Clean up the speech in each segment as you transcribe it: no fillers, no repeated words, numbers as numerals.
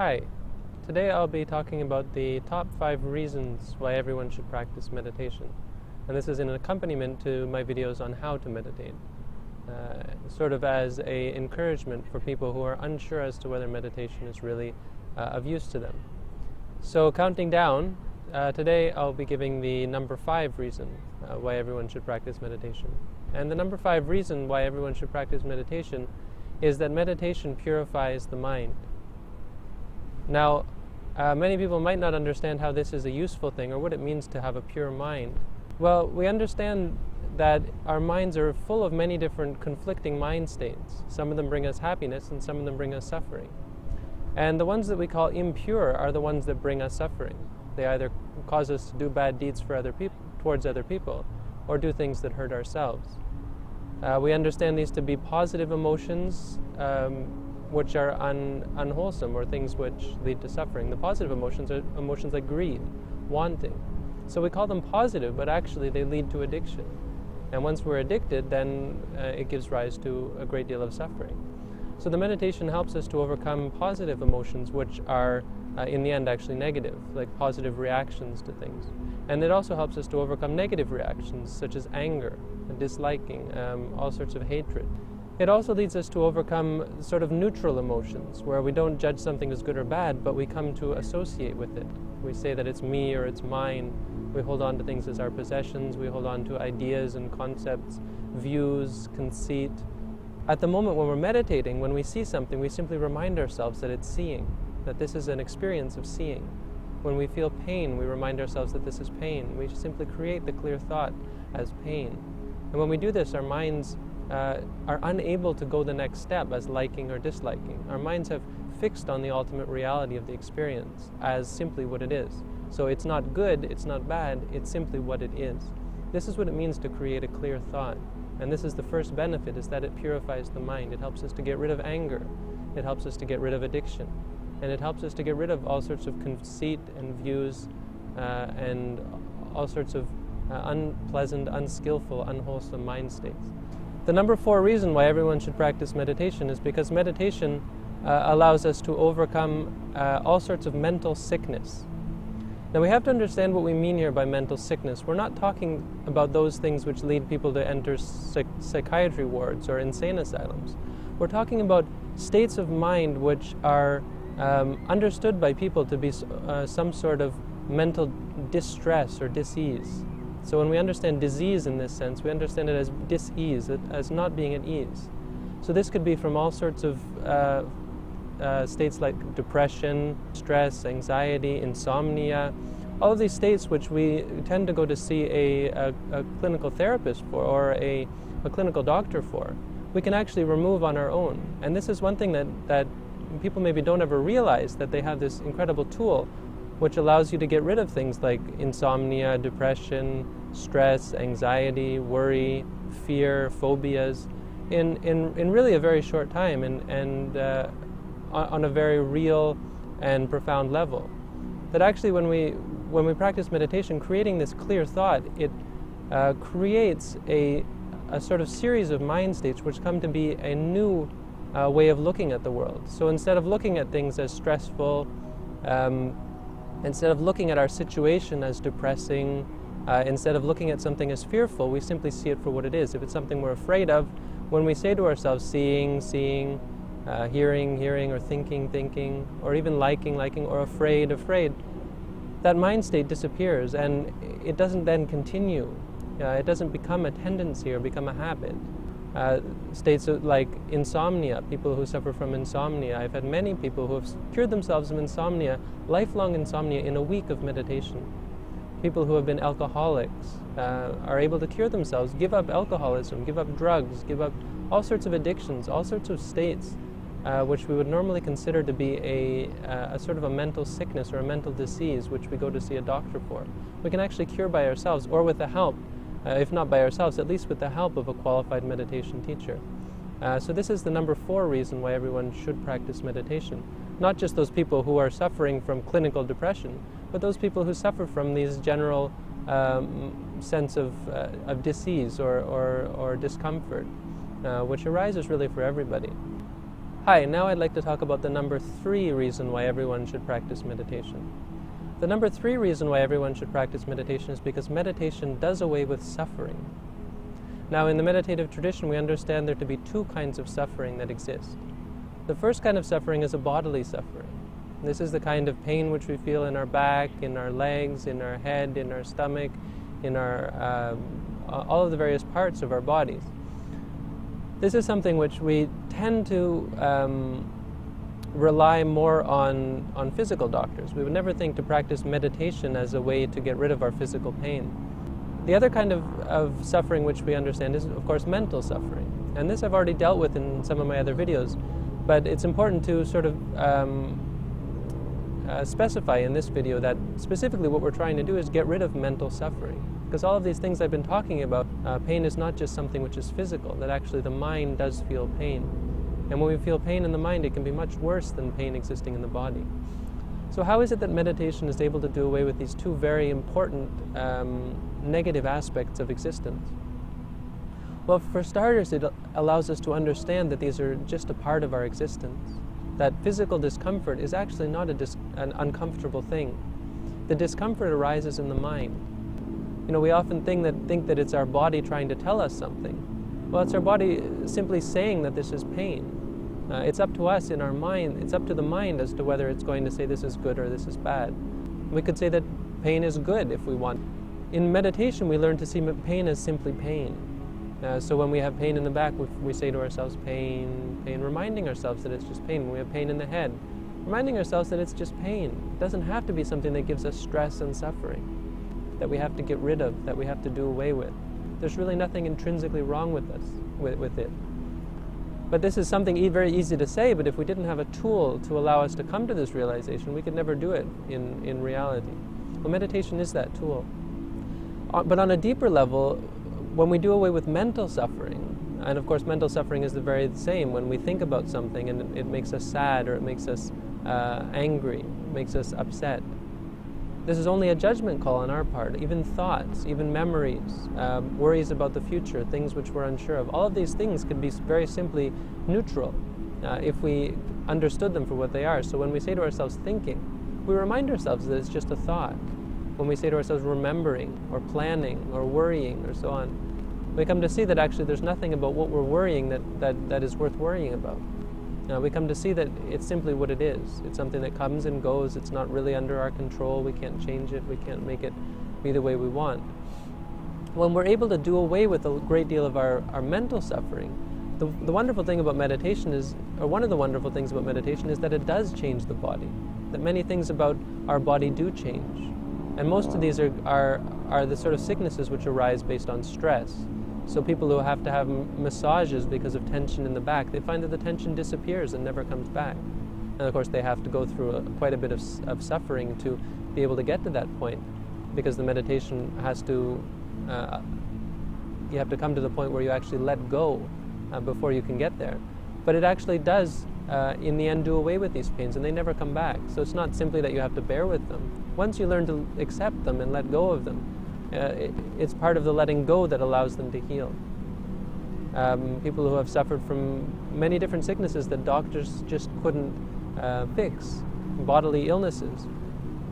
Hi, today I'll be talking about the top 5 reasons why everyone should practice meditation. And this is an accompaniment to my videos on how to meditate, sort of as an encouragement for people who are unsure as to whether meditation is really of use to them. So counting down, today I'll be giving the number 5 reason why everyone should practice meditation. And the number 5 reason why everyone should practice meditation is that meditation purifies the mind. Now, many people might not understand how this is a useful thing or what it means to have a pure mind. Well, we understand that our minds are full of many different conflicting mind states. Some of them bring us happiness and some of them bring us suffering. And the ones that we call impure are the ones that bring us suffering. They either cause us to do bad deeds for other people, towards other people, or do things that hurt ourselves. We understand these to be positive emotions, which are unwholesome, or things which lead to suffering. The positive emotions are emotions like greed, wanting. So we call them positive, but actually they lead to addiction. And once we're addicted, then it gives rise to a great deal of suffering. So the meditation helps us to overcome positive emotions, which are in the end actually negative, like positive reactions to things. And it also helps us to overcome negative reactions, such as anger, disliking, all sorts of hatred. It also leads us to overcome sort of neutral emotions, where we don't judge something as good or bad, but we come to associate with it. We say that it's me or it's mine. We hold on to things as our possessions. We hold on to ideas and concepts, views, conceit. At the moment when we're meditating, when we see something, we simply remind ourselves that it's seeing, that this is an experience of seeing. When we feel pain, we remind ourselves that this is pain. We simply create the clear thought as pain. And when we do this, our minds are unable to go the next step as liking or disliking. Our minds have fixed on the ultimate reality of the experience as simply what it is. So it's not good, it's not bad, it's simply what it is. This is what it means to create a clear thought. And this is the first benefit, is that it purifies the mind. It helps us to get rid of anger. It helps us to get rid of addiction. And it helps us to get rid of all sorts of conceit and views and all sorts of unpleasant, unskillful, unwholesome mind states. The number 4 reason why everyone should practice meditation is because meditation allows us to overcome all sorts of mental sickness. Now we have to understand what we mean here by mental sickness. We're not talking about those things which lead people to enter psychiatry wards or insane asylums. We're talking about states of mind which are understood by people to be some sort of mental distress or dis-ease. So when we understand disease in this sense, we understand it as dis-ease, as not being at ease. So this could be from all sorts of states like depression, stress, anxiety, insomnia, all of these states which we tend to go to see a clinical therapist for, or a clinical doctor for, we can actually remove on our own. And this is one thing that people maybe don't ever realize, that they have this incredible tool which allows you to get rid of things like insomnia, depression, stress, anxiety, worry, fear, phobias, in really a very short time and on a very real and profound level. That actually when we practice meditation, creating this clear thought, it creates a sort of series of mind states which come to be a new way of looking at the world. So instead of looking at things as stressful, instead of looking at our situation as depressing, instead of looking at something as fearful, we simply see it for what it is. If it's something we're afraid of, when we say to ourselves, seeing, hearing, or thinking, or even liking, or afraid, that mind state disappears, and it doesn't then continue. It doesn't become a tendency or become a habit. States like insomnia, people who suffer from insomnia. I've had many people who have cured themselves of insomnia, lifelong insomnia, in a week of meditation. People who have been alcoholics are able to cure themselves, give up alcoholism, give up drugs, give up all sorts of addictions, all sorts of states which we would normally consider to be a sort of a mental sickness or a mental disease which we go to see a doctor for. We can actually cure by ourselves, or with the help, if not by ourselves, at least with the help of a qualified meditation teacher. So this is the number 4 reason why everyone should practice meditation. Not just those people who are suffering from clinical depression, but those people who suffer from these general sense of dis-ease or discomfort, which arises really for everybody. Hi, now I'd like to talk about the number 3 reason why everyone should practice meditation. The number 3 reason why everyone should practice meditation is because meditation does away with suffering. Now, in the meditative tradition, we understand there to be 2 kinds of suffering that exist. The first kind of suffering is a bodily suffering. This is the kind of pain which we feel in our back, in our legs, in our head, in our stomach, in our all of the various parts of our bodies. This is something which we tend to rely more on physical doctors. We would never think to practice meditation as a way to get rid of our physical pain. The other kind of suffering which we understand is, of course, mental suffering. And this I've already dealt with in some of my other videos, but it's important to sort of specify in this video that specifically what we're trying to do is get rid of mental suffering. Because all of these things I've been talking about, pain is not just something which is physical, that actually the mind does feel pain. And when we feel pain in the mind, it can be much worse than pain existing in the body. So how is it that meditation is able to do away with these 2 very important negative aspects of existence? Well, for starters, it allows us to understand that these are just a part of our existence, that physical discomfort is actually not an uncomfortable thing. The discomfort arises in the mind. You know, we often think that it's our body trying to tell us something. Well, it's our body simply saying that this is pain. It's up to us in our mind, it's up to the mind as to whether it's going to say this is good or this is bad. We could say that pain is good if we want. In meditation, we learn to see pain as simply pain. So when we have pain in the back, we say to ourselves, pain, pain, reminding ourselves that it's just pain. When we have pain in the head, reminding ourselves that it's just pain. It doesn't have to be something that gives us stress and suffering, that we have to get rid of, that we have to do away with. There's really nothing intrinsically wrong with us, with it. But this is something very easy to say, but if we didn't have a tool to allow us to come to this realization, we could never do it in reality. Well, meditation is that tool. But on a deeper level, when we do away with mental suffering, and of course mental suffering is the very same, when we think about something and it makes us sad or it makes us angry, makes us upset, this is only a judgment call on our part. Even thoughts, even memories, worries about the future, things which we're unsure of. All of these things could be very simply neutral if we understood them for what they are. So when we say to ourselves thinking, we remind ourselves that it's just a thought. When we say to ourselves remembering or planning or worrying or so on, we come to see that actually there's nothing about what we're worrying that is worth worrying about. We come to see that it's simply what it is. It's something that comes and goes. It's not really under our control. We can't change it. We can't make it be the way we want. When we're able to do away with a great deal of our mental suffering, the wonderful thing about meditation is, or one of the wonderful things about meditation is that it does change the body. That many things about our body do change. And most of these are the sort of sicknesses which arise based on stress. So people who have to have massages because of tension in the back, they find that the tension disappears and never comes back. And of course they have to go through quite a bit of suffering to be able to get to that point, because the meditation has to, you have to come to the point where you actually let go before you can get there. But it actually does, in the end, do away with these pains, and they never come back. So it's not simply that you have to bear with them. Once you learn to accept them and let go of them, it's part of the letting go that allows them to heal. People who have suffered from many different sicknesses that doctors just couldn't fix, bodily illnesses,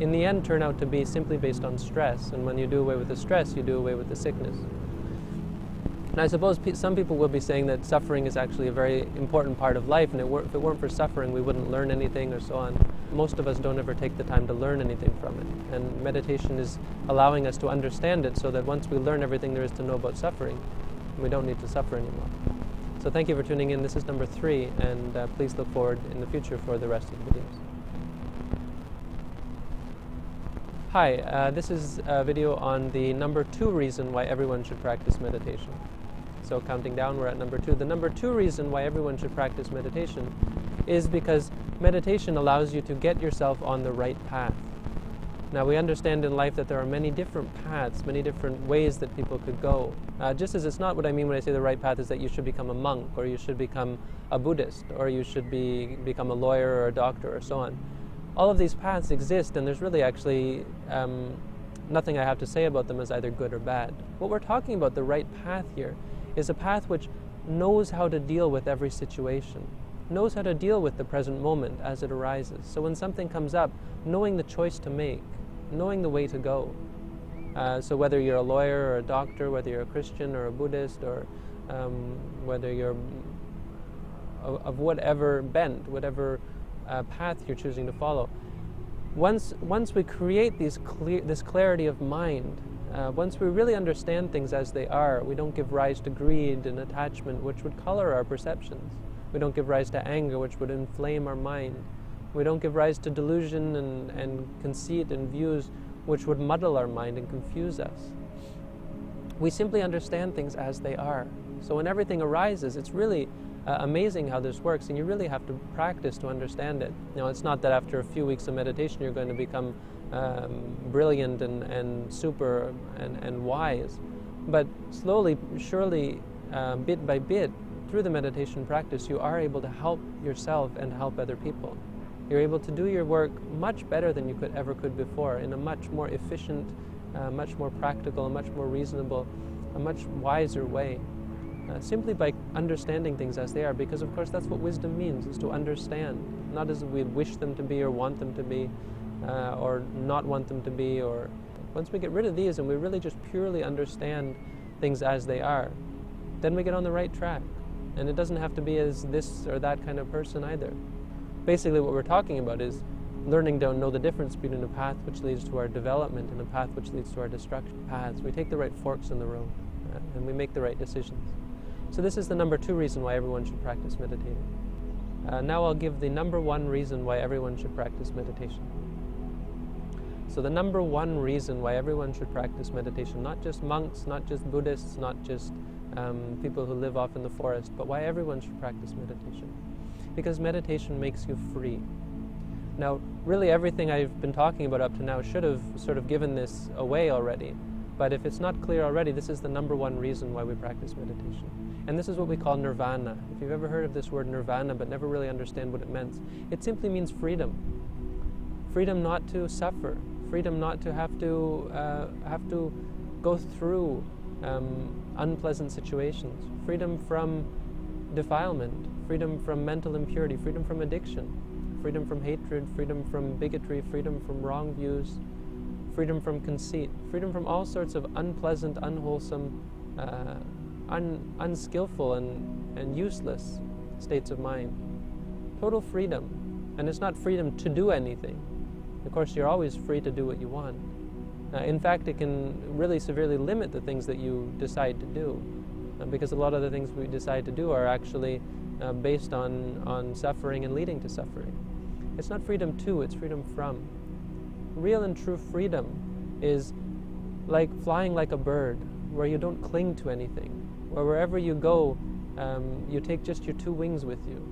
in the end turn out to be simply based on stress. And when you do away with the stress, you do away with the sickness. And I suppose some people will be saying that suffering is actually a very important part of life, and if it weren't for suffering, we wouldn't learn anything or so on. Most of us don't ever take the time to learn anything from it. And meditation is allowing us to understand it so that once we learn everything there is to know about suffering, we don't need to suffer anymore. So thank you for tuning in. This is number 3, and please look forward in the future for the rest of the videos. Hi, this is a video on the number 2 reason why everyone should practice meditation. So counting down, we're at number 2. The number 2 reason why everyone should practice meditation is because meditation allows you to get yourself on the right path. Now, we understand in life that there are many different paths, many different ways that people could go. Just as it's not what I mean when I say the right path is that you should become a monk, or you should become a Buddhist, or you should become a lawyer or a doctor or so on. All of these paths exist, and there's really actually nothing I have to say about them as either good or bad. What we're talking about, the right path here, is a path which knows how to deal with every situation. knows how to deal with the present moment as it arises. So when something comes up, knowing the choice to make, knowing the way to go. So whether you're a lawyer or a doctor, whether you're a Christian or a Buddhist, or whether you're of whatever bent, whatever path you're choosing to follow, once we create this clarity of mind, once we really understand things as they are, we don't give rise to greed and attachment, which would color our perceptions. We don't give rise to anger, which would inflame our mind. We don't give rise to delusion and conceit and views, which would muddle our mind and confuse us. We simply understand things as they are. So when everything arises, it's really amazing how this works, and you really have to practice to understand it. It's not that after a few weeks of meditation you're going to become brilliant and super and wise, but slowly, surely, bit by bit, through the meditation practice, you are able to help yourself and help other people. You're able to do your work much better than you ever could before, in a much more efficient, much more practical, a much more reasonable, a much wiser way. Simply by understanding things as they are, because of course that's what wisdom means, is to understand, not as we wish them to be or want them to be, or not want them to be. Or once we get rid of these and we really just purely understand things as they are, then we get on the right track. And it doesn't have to be as this or that kind of person either. Basically what we're talking about is learning to know the difference between a path which leads to our development and a path which leads to our destruction. Paths. We take the right forks in the road, and we make the right decisions. So this is the number 2 reason why everyone should practice meditating. Now I'll give the number 1 reason why everyone should practice meditation. So the number 1 reason why everyone should practice meditation, not just monks, not just Buddhists, not just people who live off in the forest, but why everyone should practice meditation. Because meditation makes you free. Now, really everything I've been talking about up to now should have sort of given this away already. But if it's not clear already, this is the number 1 reason why we practice meditation. And this is what we call nirvana. If you've ever heard of this word nirvana but never really understand what it means, it simply means freedom. Freedom not to suffer. Freedom not to have to go through unpleasant situations. Freedom from defilement. Freedom from mental impurity. Freedom from addiction. Freedom from hatred. Freedom from bigotry. Freedom from wrong views. Freedom from conceit. Freedom from all sorts of unpleasant, unwholesome, unskillful and useless states of mind. Total freedom. And it's not freedom to do anything. Of course, you're always free to do what you want. In fact, it can really severely limit the things that you decide to do, because a lot of the things we decide to do are actually based on suffering and leading to suffering. It's not freedom to, it's freedom from. Real and true freedom is like flying like a bird, where you don't cling to anything, where wherever you go, you take just your 2 wings with you.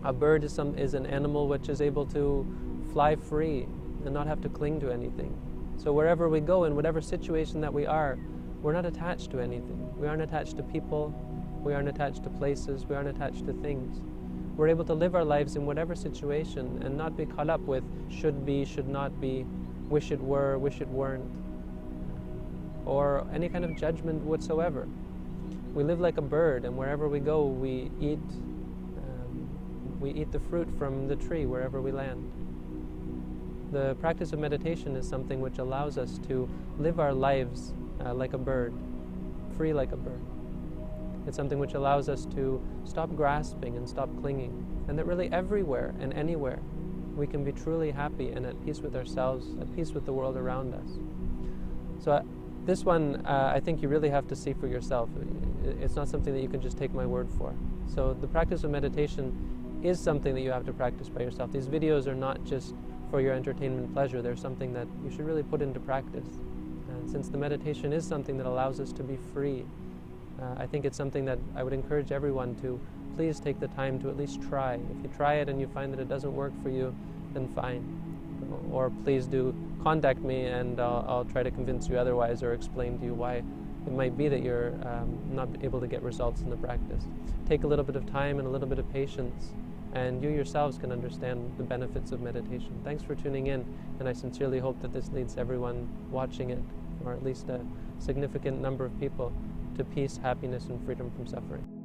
A bird is an animal which is able to fly free and not have to cling to anything. So wherever we go, in whatever situation that we are, we're not attached to anything. We aren't attached to people, we aren't attached to places, we aren't attached to things. We're able to live our lives in whatever situation and not be caught up with should be, should not be, wish it were, wish it weren't, or any kind of judgment whatsoever. We live like a bird, and wherever we go, we eat the fruit from the tree wherever we land. The practice of meditation is something which allows us to live our lives like a bird, free like a bird. It's something which allows us to stop grasping and stop clinging, and that really everywhere and anywhere we can be truly happy and at peace with ourselves, at peace with the world around us. So this one, I think you really have to see for yourself. It's not something that you can just take my word for. So the practice of meditation is something that you have to practice by yourself. These videos are not just for your entertainment pleasure. They're something that you should really put into practice. And since the meditation is something that allows us to be free, I think it's something that I would encourage everyone to please take the time to at least try. If you try it and you find that it doesn't work for you, then fine. Or please do contact me, and I'll try to convince you otherwise, or explain to you why it might be that you're not able to get results in the practice. Take a little bit of time and a little bit of patience, and you yourselves can understand the benefits of meditation. Thanks for tuning in, and I sincerely hope that this leads everyone watching it, or at least a significant number of people, to peace, happiness, and freedom from suffering.